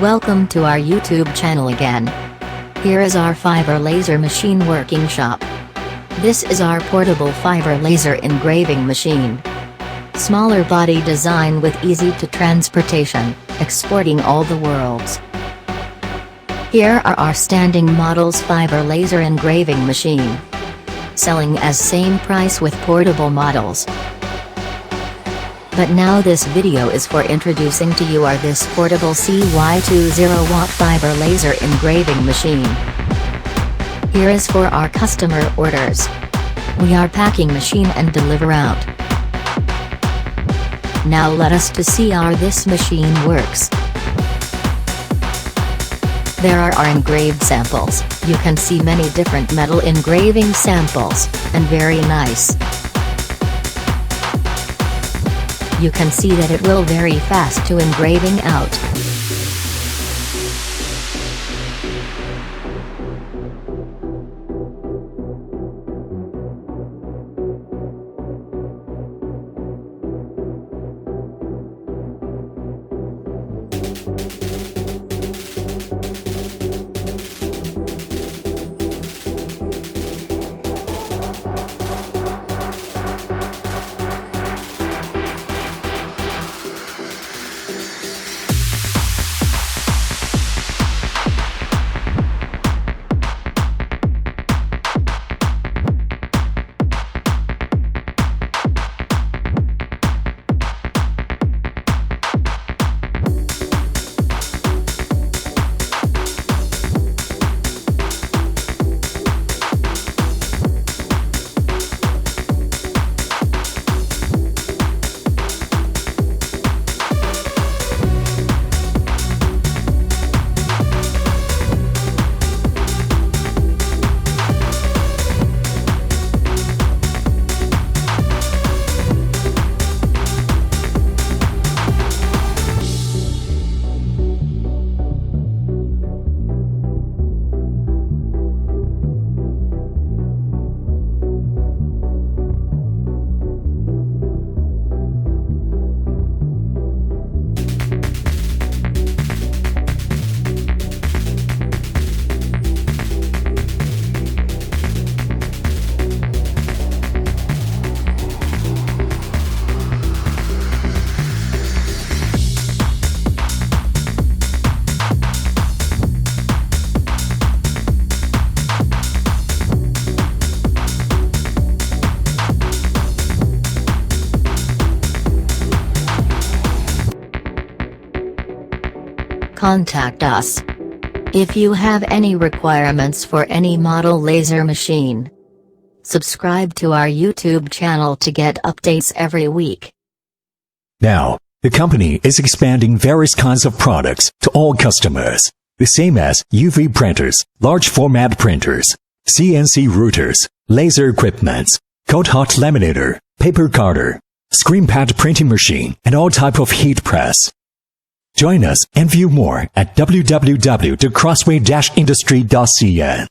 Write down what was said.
Welcome to our YouTube channel again. Here is our fiber laser machine working shop. This is our portable fiber laser engraving machine. Smaller body design with easy to transportation, exporting all the worlds. Here are our standing models fiber laser engraving machine. Selling as same price with portable models. But now this video is for introducing to you are this portable CY20 watt fiber laser engraving machine. Here is for our customer orders. We are packing machine and deliver out. Now let us to see how this machine works. There are our engraved samples. You can see many different metal engraving samples, and very nice. You can see that it will very fast to engraving out. Contact us if you have any requirements for any model laser machine. Subscribe to our YouTube channel to get updates every week. Now, the company is expanding various kinds of products to all customers, the same as UV printers, large format printers, CNC routers, laser equipments, cold hot laminator, paper cutter, screen pad printing machine, and all type of heat press. Join us and view more at www.crossway-industry.cn.